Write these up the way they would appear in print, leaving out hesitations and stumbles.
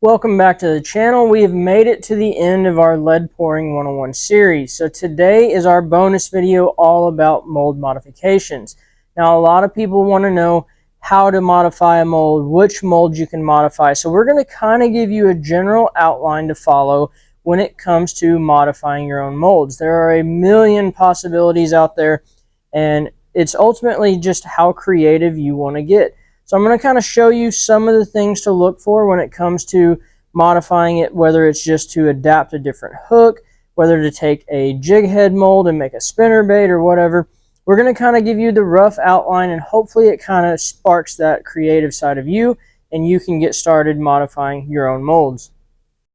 Welcome back to the channel. We have made it to the end of our lead pouring 101 series. So today is our bonus video all about mold modifications. Now a lot of people want to know how to modify a mold, which mold you can modify. So we're going to kind of give you a general outline to follow when it comes to modifying your own molds. There are a million possibilities out there, and it's ultimately just how creative you want to get. So I'm going to kind of show you some of the things to look for when it comes to modifying it, whether it's just to adapt a different hook, whether to take a jig head mold and make a spinnerbait or whatever. We're going to kind of give you the rough outline, and hopefully it kind of sparks that creative side of you and you can get started modifying your own molds.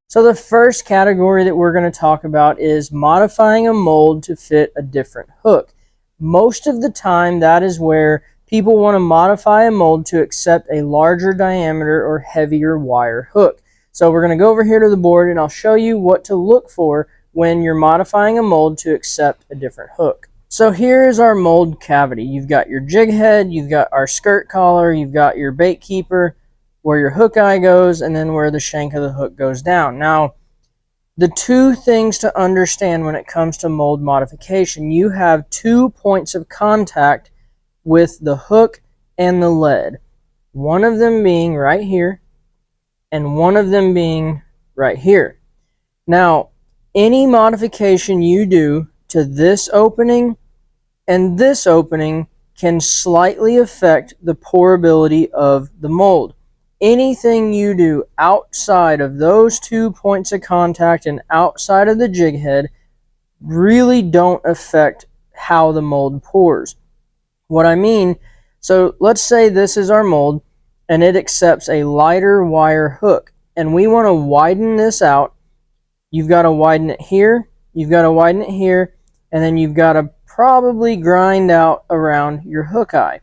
So the first category that we're going to talk about is modifying a mold to fit a different hook. Most of the time that is where people want to modify a mold to accept a larger diameter or heavier wire hook. So we're going to go over here to the board and I'll show you what to look for when you're modifying a mold to accept a different hook. So here is our mold cavity. You've got your jig head, you've got our skirt collar, you've got your bait keeper, where your hook eye goes, and then where the shank of the hook goes down. Now, the two things to understand when it comes to mold modification: you have 2 points of contact with the hook and the lead. One of them being right here and one of them being right here. Now, any modification you do to this opening and this opening can slightly affect the pourability of the mold. Anything you do outside of those 2 points of contact and outside of the jig head really don't affect how the mold pours. What I mean, so let's say this is our mold and it accepts a lighter wire hook, and we want to widen this out. You've got to widen it here, you've got to widen it here, and then you've got to probably grind out around your hook eye.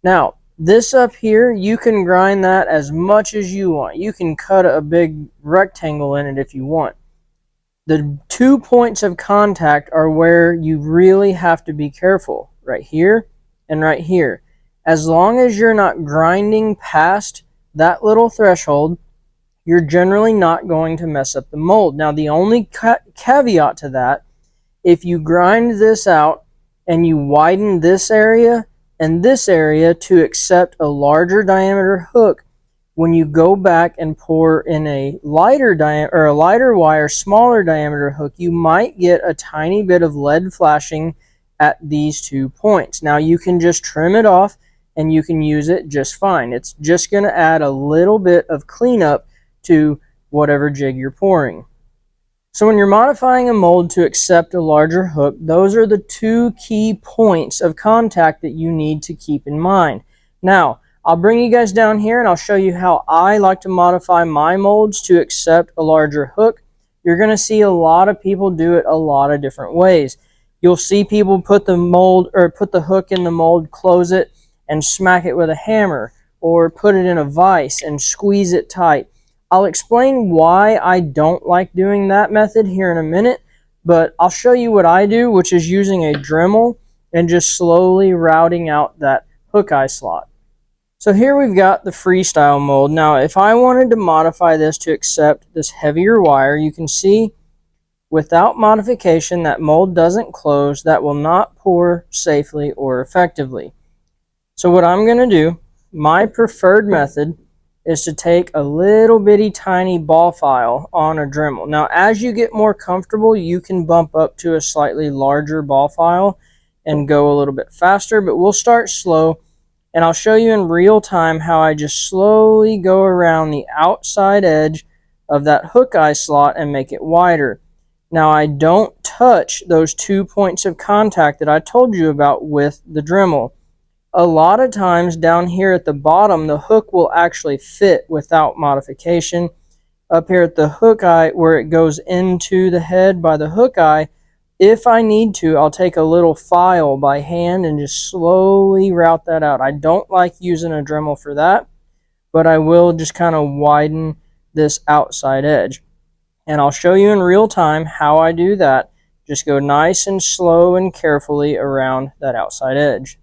Now, this up here, you can grind that as much as you want. You can cut a big rectangle in it if you want. The 2 points of contact are where you really have to be careful, right here and right here. As long as you're not grinding past that little threshold, you're generally not going to mess up the mold. Now, the only caveat to that, if you grind this out and you widen this area and this area to accept a larger diameter hook, when you go back and pour in a lighter wire, smaller diameter hook, you might get a tiny bit of lead flashing at these 2 points. Now you can just trim it off and you can use it just fine. It's just going to add a little bit of cleanup to whatever jig you're pouring. So when you're modifying a mold to accept a larger hook, those are the 2 key points of contact that you need to keep in mind. Now, I'll bring you guys down here and I'll show you how I like to modify my molds to accept a larger hook. You're going to see a lot of people do it a lot of different ways. You'll see people put the hook in the mold, close it, and smack it with a hammer, or put it in a vise and squeeze it tight. I'll explain why I don't like doing that method here in a minute, but I'll show you what I do, which is using a Dremel and just slowly routing out that hook eye slot. So here we've got the freestyle mold. Now, if I wanted to modify this to accept this heavier wire, you can see without modification that mold doesn't close. That will not pour safely or effectively. So what I'm going to do, my preferred method, is to take a little bitty tiny ball file on a Dremel. Now, as you get more comfortable, you can bump up to a slightly larger ball file and go a little bit faster, but we'll start slow, and I'll show you in real time how I just slowly go around the outside edge of that hook eye slot and make it wider. Now, I don't touch those 2 points of contact that I told you about with the Dremel. A lot of times down here at the bottom, the hook will actually fit without modification. Up here at the hook eye, where it goes into the head by the hook eye, if I need to, I'll take a little file by hand and just slowly route that out. I don't like using a Dremel for that, but I will just kind of widen this outside edge. And I'll show you in real time how I do that. Just go nice and slow and carefully around that outside edge.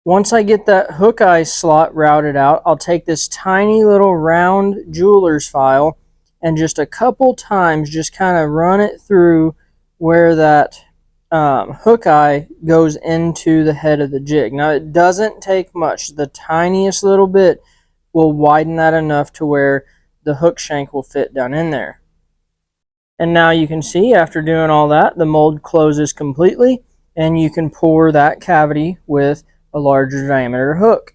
Once I get that hook eye slot routed out, I'll take this tiny little round jeweler's file and just a couple times just kind of run it through where that hook eye goes into the head of the jig. Now it doesn't take much. The tiniest little bit will widen that enough to where the hook shank will fit down in there. And now you can see after doing all that, the mold closes completely and you can pour that cavity with a larger diameter hook.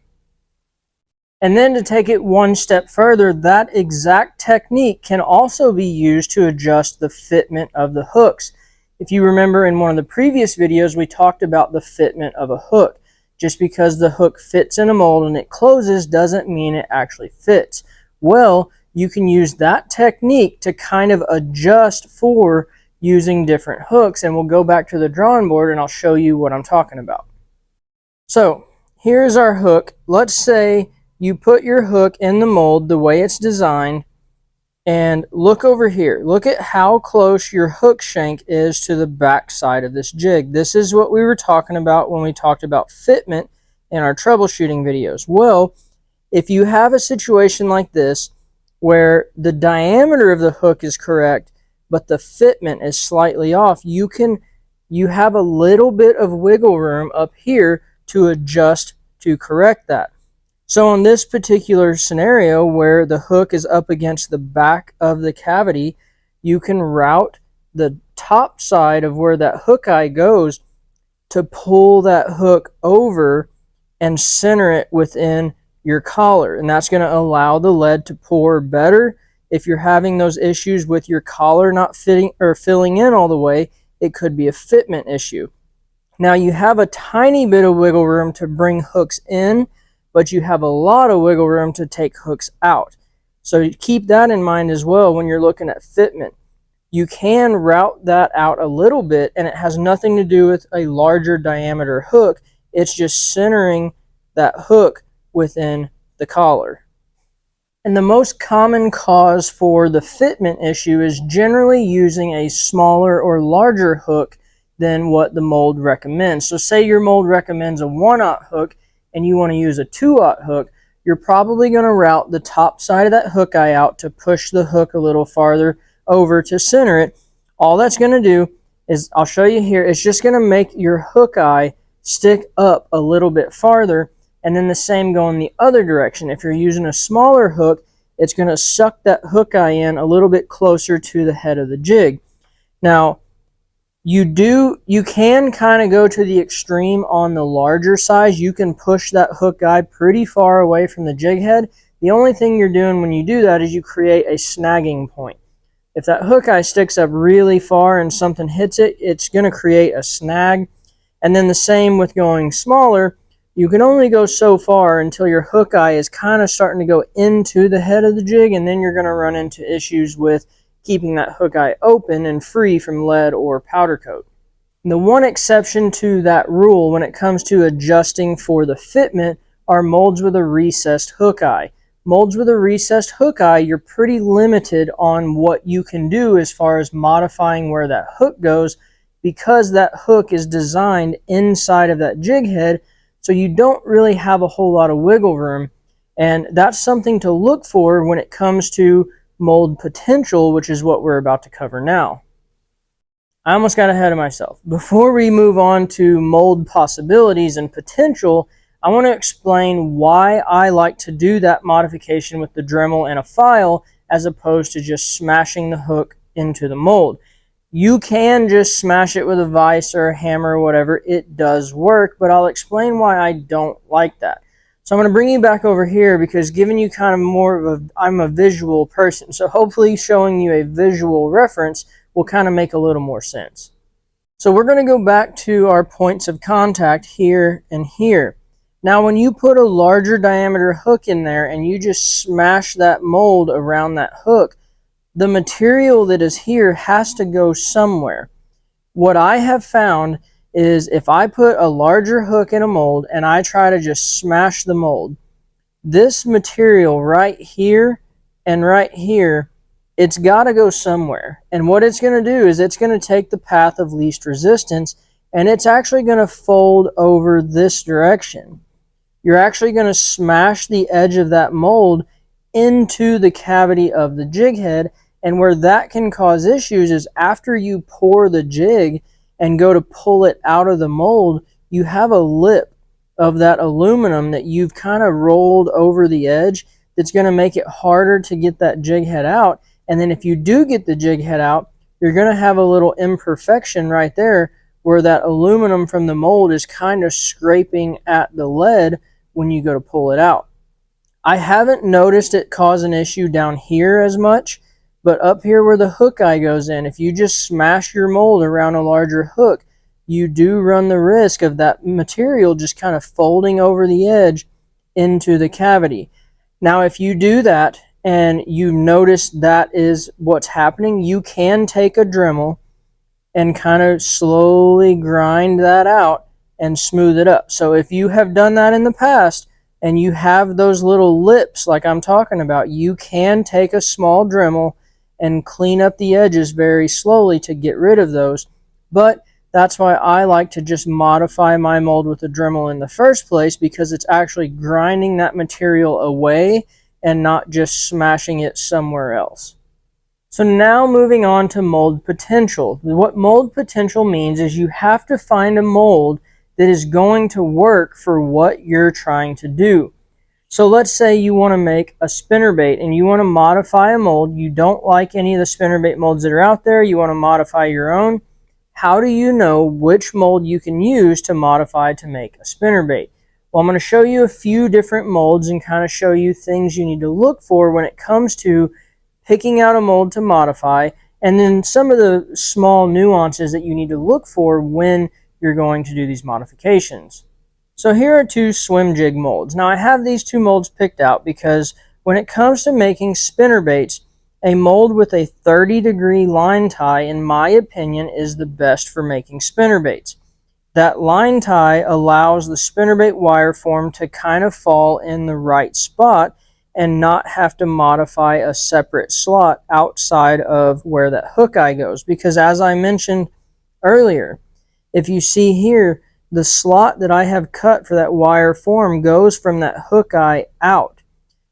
And then to take it one step further, that exact technique can also be used to adjust the fitment of the hooks. If you remember in one of the previous videos, we talked about the fitment of a hook. Just because the hook fits in a mold and it closes doesn't mean it actually fits. Well, you can use that technique to kind of adjust for using different hooks, and we'll go back to the drawing board and I'll show you what I'm talking about. So here's our hook. Let's say you put your hook in the mold the way it's designed, and look over here. Look at how close your hook shank is to the back side of this jig. This is what we were talking about when we talked about fitment in our troubleshooting videos. Well, if you have a situation like this where the diameter of the hook is correct but the fitment is slightly off, you have a little bit of wiggle room up here to adjust to correct that. So in this particular scenario where the hook is up against the back of the cavity, you can route the top side of where that hook eye goes to pull that hook over and center it within your collar. And that's going to allow the lead to pour better. If you're having those issues with your collar not fitting or filling in all the way, it could be a fitment issue. Now you have a tiny bit of wiggle room to bring hooks in, but you have a lot of wiggle room to take hooks out. So keep that in mind as well when you're looking at fitment. You can route that out a little bit, and it has nothing to do with a larger diameter hook. It's just centering that hook within the collar. And the most common cause for the fitment issue is generally using a smaller or larger hook than what the mold recommends. So say your mold recommends a 1/0 hook and you want to use a 2/0 hook, you're probably going to route the top side of that hook eye out to push the hook a little farther over to center it. All that's going to do is, I'll show you here, it's just going to make your hook eye stick up a little bit farther, and then the same going the other direction. If you're using a smaller hook, it's going to suck that hook eye in a little bit closer to the head of the jig. Now, you can kind of go to the extreme on the larger size. You can push that hook eye pretty far away from the jig head. The only thing you're doing when you do that is you create a snagging point. If that hook eye sticks up really far and something hits it, it's going to create a snag. And then the same with going smaller. You can only go so far until your hook eye is kind of starting to go into the head of the jig, and then you're going to run into issues with keeping that hook eye open and free from lead or powder coat. The one exception to that rule when it comes to adjusting for the fitment are molds with a recessed hook eye. Molds with a recessed hook eye, you're pretty limited on what you can do as far as modifying where that hook goes, because that hook is designed inside of that jig head, so you don't really have a whole lot of wiggle room. And that's something to look for when it comes to mold potential, which is what we're about to cover now. I almost got ahead of myself. Before we move on to mold possibilities and potential, I want to explain why I like to do that modification with the Dremel and a file as opposed to just smashing the hook into the mold. You can just smash it with a vise or a hammer or whatever. It does work, but I'll explain why I don't like that. So I'm going to bring you back over here because giving you kind of more of I'm a visual person. So hopefully showing you a visual reference will kind of make a little more sense. So we're going to go back to our points of contact here and here. Now when you put a larger diameter hook in there and you just smash that mold around that hook, the material that is here has to go somewhere. What I have found is if I put a larger hook in a mold and I try to just smash the mold, this material right here and right here, it's got to go somewhere. And what it's going to do is it's going to take the path of least resistance and it's actually going to fold over this direction. you're actually going to smash the edge of that mold into the cavity of the jig head. And where that can cause issues is after you pour the jig and go to pull it out of the mold, you have a lip of that aluminum that you've kind of rolled over the edge that's going to make it harder to get that jig head out. And then if you do get the jig head out, you're going to have a little imperfection right there where that aluminum from the mold is kind of scraping at the lead when you go to pull it out. I haven't noticed it cause an issue down here as much, but up here where the hook eye goes in, if you just smash your mold around a larger hook, you do run the risk of that material just kind of folding over the edge into the cavity. Now, if you do that and you notice that is what's happening, you can take a Dremel and kind of slowly grind that out and smooth it up. So if you have done that in the past and you have those little lips like I'm talking about, you can take a small Dremel and clean up the edges very slowly to get rid of those. But that's why I like to just modify my mold with a Dremel in the first place, because it's actually grinding that material away and not just smashing it somewhere else. So now moving on to mold potential. What mold potential means is you have to find a mold that is going to work for what you're trying to do. So let's say you want to make a spinnerbait and you want to modify a mold. You don't like any of the spinnerbait molds that are out there. You want to modify your own. How do you know which mold you can use to modify to make a spinnerbait? Well, I'm going to show you a few different molds and kind of show you things you need to look for when it comes to picking out a mold to modify, and then some of the small nuances that you need to look for when you're going to do these modifications. So here are two swim jig molds. Now I have these two molds picked out because when it comes to making spinnerbaits, a mold with a 30-degree line tie, in my opinion, is the best for making spinnerbaits. That line tie allows the spinnerbait wire form to kind of fall in the right spot and not have to modify a separate slot outside of where that hook eye goes. Because as I mentioned earlier, if you see here, the slot that I have cut for that wire form goes from that hook eye out.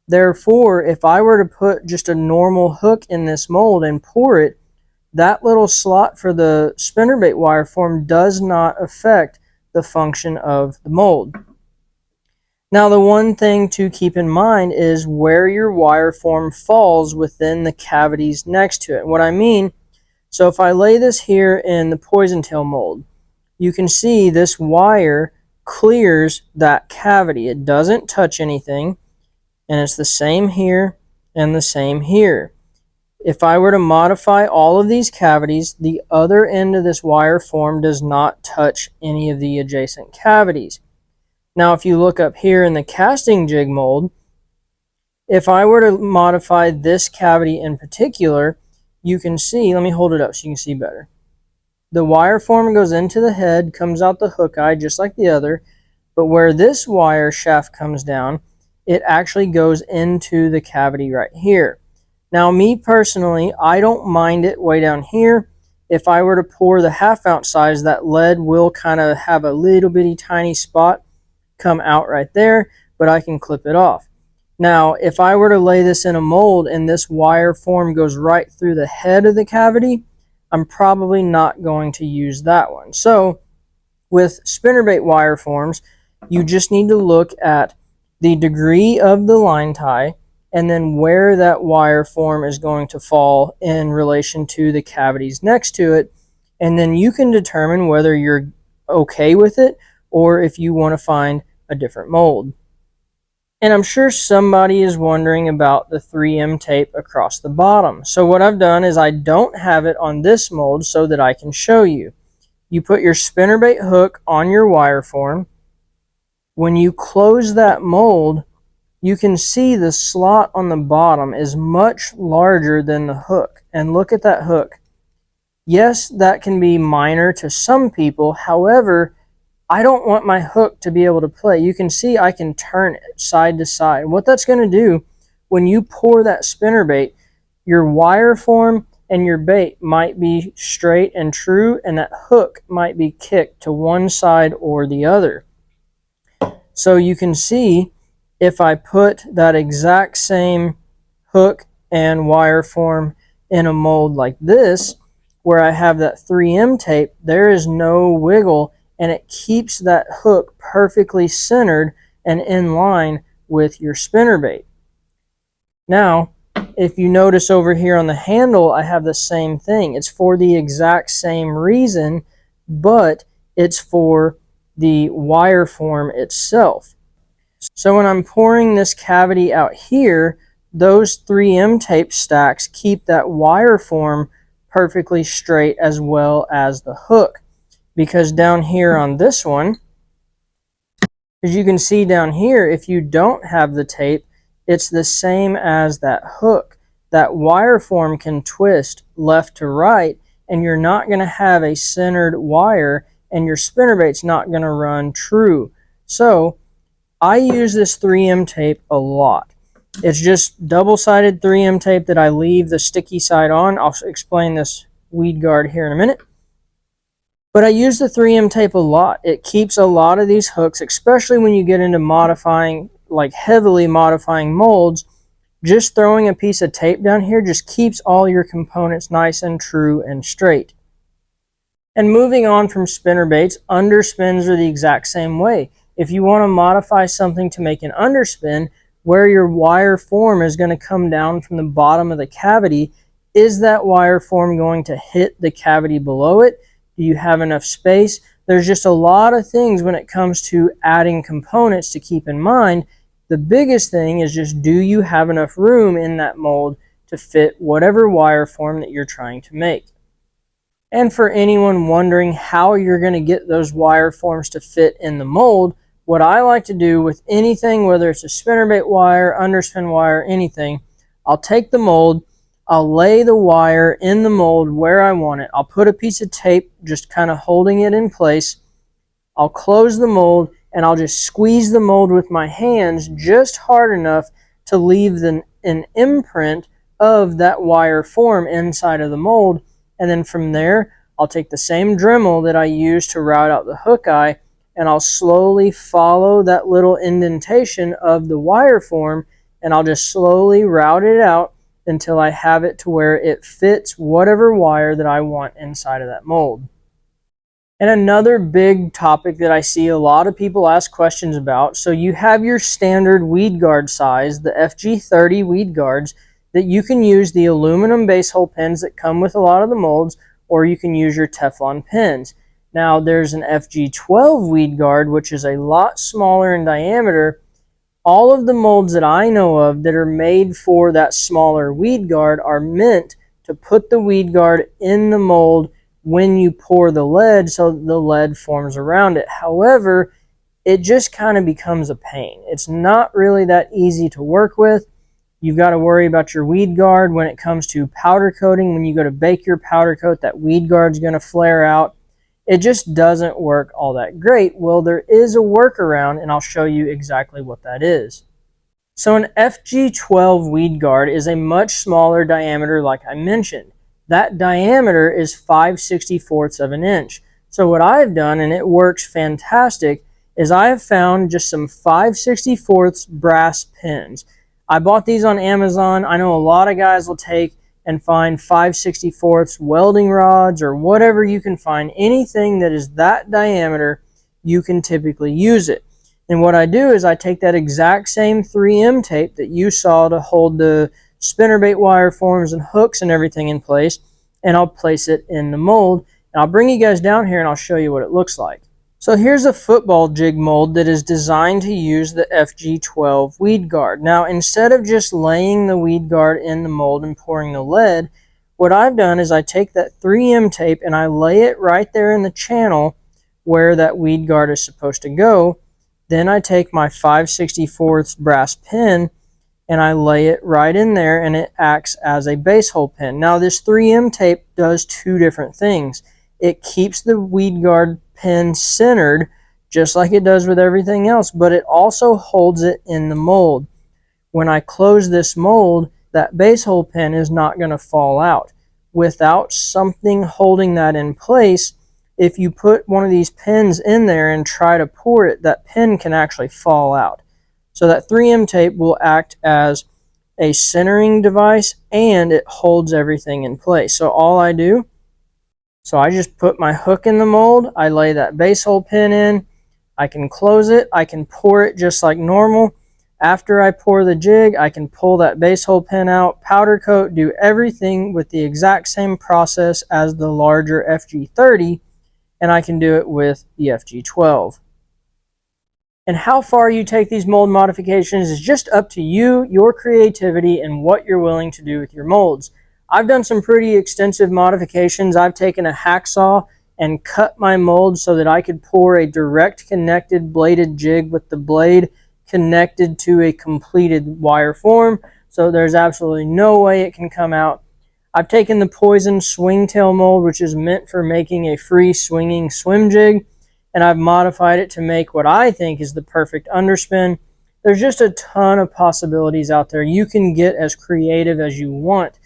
Therefore, if I were to put just a normal hook in this mold and pour it, that little slot for the spinnerbait wire form does not affect the function of the mold. Now, the one thing to keep in mind is where your wire form falls within the cavities next to it. What I mean, so if I lay this here in the poison tail mold, you can see this wire clears that cavity. It doesn't touch anything, and it's the same here and the same here. If I were to modify all of these cavities, the other end of this wire form does not touch any of the adjacent cavities. Now, if you look up here in the casting jig mold, if I were to modify this cavity in particular, you can see, let me hold it up so you can see better. The wire form goes into the head, comes out the hook eye just like the other, but where this wire shaft comes down, it actually goes into the cavity right here. Now, me personally, I don't mind it way down here. If I were to pour the 1/2 ounce size, that lead will kind of have a little bitty tiny spot come out right there, but I can clip it off. Now, if I were to lay this in a mold and this wire form goes right through the head of the cavity, I'm probably not going to use that one. So with spinnerbait wire forms, you just need to look at the degree of the line tie and then where that wire form is going to fall in relation to the cavities next to it. And then you can determine whether you're okay with it or if you want to find a different mold. And I'm sure somebody is wondering about the 3M tape across the bottom. So what I've done is I don't have it on this mold so that I can show you. You put your spinnerbait hook on your wire form. When you close that mold, you can see the slot on the bottom is much larger than the hook. And look at that hook. Yes, that can be minor to some people. However, I don't want my hook to be able to play. You can see I can turn it side to side. What that's going to do, when you pour that spinnerbait, your wire form and your bait might be straight and true, and that hook might be kicked to one side or the other. So you can see if I put that exact same hook and wire form in a mold like this, where I have that 3M tape, there is no wiggle, and it keeps that hook perfectly centered and in line with your spinnerbait. Now, if you notice over here on the handle, I have the same thing. It's for the exact same reason, but it's for the wire form itself. So when I'm pouring this cavity out here, those 3M tape stacks keep that wire form perfectly straight, as well as the hook. Because down here on this one, as you can see down here, if you don't have the tape, it's the same as that hook. That wire form can twist left to right, and you're not going to have a centered wire, and your spinnerbait's not going to run true. So I use this 3M tape a lot. It's just double-sided 3M tape that I leave the sticky side on. I'll explain this weed guard here in a minute. But I use the 3M tape a lot. It keeps a lot of these hooks, especially when you get into modifying, like heavily modifying molds. Just throwing a piece of tape down here just keeps all your components nice and true and straight. And moving on from spinnerbaits, underspins are the exact same way. If you want to modify something to make an underspin, where your wire form is going to come down from the bottom of the cavity, is that wire form going to hit the cavity below it? Do you have enough space? There's just a lot of things when it comes to adding components to keep in mind. The biggest thing is just, do you have enough room in that mold to fit whatever wire form that you're trying to make? And for anyone wondering how you're going to get those wire forms to fit in the mold, what I like to do with anything, whether it's a spinnerbait wire, underspin wire, anything, I'll take the mold, I'll lay the wire in the mold where I want it. I'll put a piece of tape just kind of holding it in place. I'll close the mold, and I'll just squeeze the mold with my hands just hard enough to leave an imprint of that wire form inside of the mold. And then from there, I'll take the same Dremel that I use to route out the hook eye, and I'll slowly follow that little indentation of the wire form, and I'll just slowly route it out until I have it to where it fits whatever wire that I want inside of that mold. And another big topic that I see a lot of people ask questions about, so you have your standard weed guard size, the FG30 weed guards, that you can use the aluminum base hole pins that come with a lot of the molds, or you can use your Teflon pins. Now there's an FG12 weed guard, which is a lot smaller in diameter. All of the molds that I know of that are made for that smaller weed guard are meant to put the weed guard in the mold when you pour the lead, so the lead forms around it. However, it just kind of becomes a pain. It's not really that easy to work with. You've got to worry about your weed guard when it comes to powder coating. When you go to bake your powder coat, that weed guard's going to flare out. It just doesn't work all that great. Well, there is a workaround, and I'll show you exactly what that is. So an FG12 weed guard is a much smaller diameter, like I mentioned. That diameter is 5/64 of an inch. So what I've done, and it works fantastic, is I have found just some 5/64 brass pins. I bought these on Amazon. I know a lot of guys will take and find 5/64 welding rods or whatever you can find. Anything that is that diameter, you can typically use it. And what I do is I take that exact same 3M tape that you saw to hold the spinnerbait wire forms and hooks and everything in place, and I'll place it in the mold. And I'll bring you guys down here and I'll show you what it looks like. So here's a football jig mold that is designed to use the FG12 weed guard. Now, instead of just laying the weed guard in the mold and pouring the lead, what I've done is I take that 3M tape and I lay it right there in the channel where that weed guard is supposed to go. Then I take my 5/64 brass pin and I lay it right in there, and it acts as a base hole pin. Now, this 3M tape does two different things. It keeps the weed guard pin centered, just like it does with everything else, but it also holds it in the mold. When I close this mold, that base hole pin is not going to fall out. Without something holding that in place, if you put one of these pins in there and try to pour it, that pin can actually fall out. So that 3M tape will act as a centering device and it holds everything in place. So all I do, I just put my hook in the mold, I lay that base hole pin in, I can close it, I can pour it just like normal. After I pour the jig, I can pull that base hole pin out, powder coat, do everything with the exact same process as the larger FG30, and I can do it with the FG12. And how far you take these mold modifications is just up to you, your creativity, and what you're willing to do with your molds. I've done some pretty extensive modifications. I've taken a hacksaw and cut my mold so that I could pour a direct connected bladed jig with the blade connected to a completed wire form, so there's absolutely no way it can come out. I've taken the Poison swingtail mold, which is meant for making a free swinging swim jig, and I've modified it to make what I think is the perfect underspin. There's just a ton of possibilities out there. You can get as creative as you want.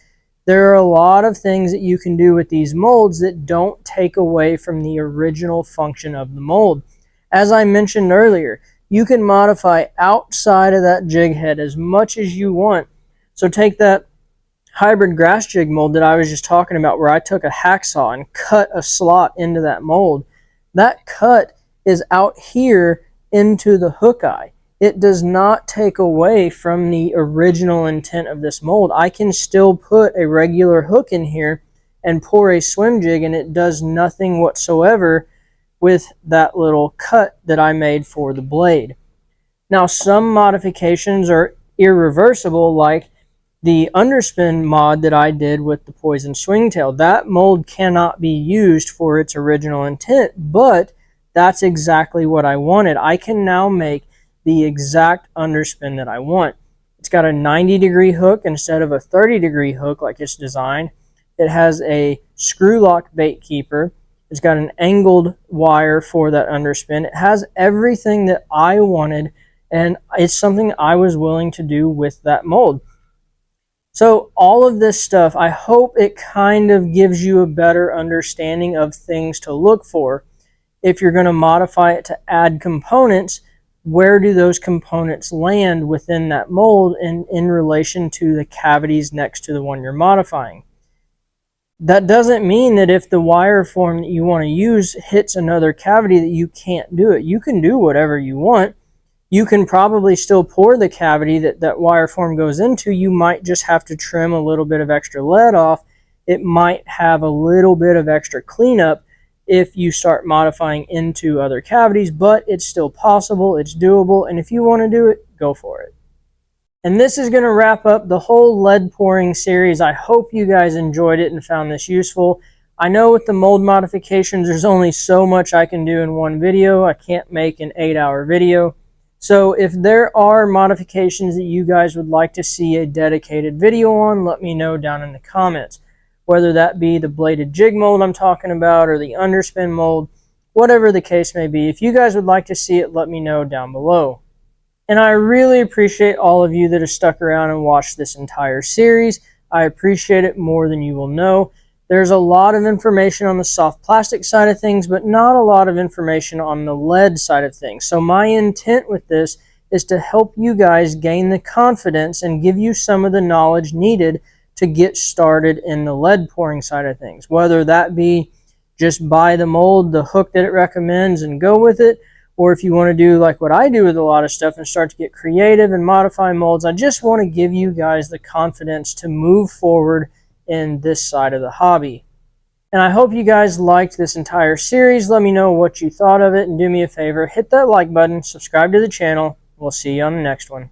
There are a lot of things that you can do with these molds that don't take away from the original function of the mold. As I mentioned earlier, you can modify outside of that jig head as much as you want. So take that hybrid grass jig mold that I was just talking about, where I took a hacksaw and cut a slot into that mold. That cut is out here into the hook eye. It does not take away from the original intent of this mold. I can still put a regular hook in here and pour a swim jig, and it does nothing whatsoever with that little cut that I made for the blade. Now, some modifications are irreversible, like the underspin mod that I did with the Poison swingtail. That mold cannot be used for its original intent, but that's exactly what I wanted. I can now make the exact underspin that I want. It's got a 90-degree hook instead of a 30-degree hook like it's designed. It has a screw lock bait keeper. It's got an angled wire for that underspin. It has everything that I wanted, and it's something I was willing to do with that mold. So all of this stuff, I hope it kind of gives you a better understanding of things to look for. If you're going to modify it to add components, where do those components land within that mold in relation to the cavities next to the one you're modifying? That doesn't mean that if the wire form that you want to use hits another cavity that you can't do it. You can do whatever you want. You can probably still pour the cavity that that wire form goes into. You might just have to trim a little bit of extra lead off. It might have a little bit of extra cleanup if you start modifying into other cavities, but it's still possible, it's doable, and if you want to do it, go for it. And this is going to wrap up the whole lead pouring series. I hope you guys enjoyed it and found this useful. I know with the mold modifications, there's only so much I can do in one video. I can't make an 8-hour video. So if there are modifications that you guys would like to see a dedicated video on, let me know down in the comments. Whether that be the bladed jig mold I'm talking about or the underspin mold, whatever the case may be. If you guys would like to see it, let me know down below. And I really appreciate all of you that have stuck around and watched this entire series. I appreciate it more than you will know. There's a lot of information on the soft plastic side of things, but not a lot of information on the lead side of things. So my intent with this is to help you guys gain the confidence and give you some of the knowledge needed to get started in the lead pouring side of things. Whether that be just buy the mold, the hook that it recommends, and go with it, or if you want to do like what I do with a lot of stuff and start to get creative and modify molds. I just want to give you guys the confidence to move forward in this side of the hobby. And I hope you guys liked this entire series. Let me know what you thought of it, and do me a favor, hit that like button, subscribe to the channel. We'll see you on the next one.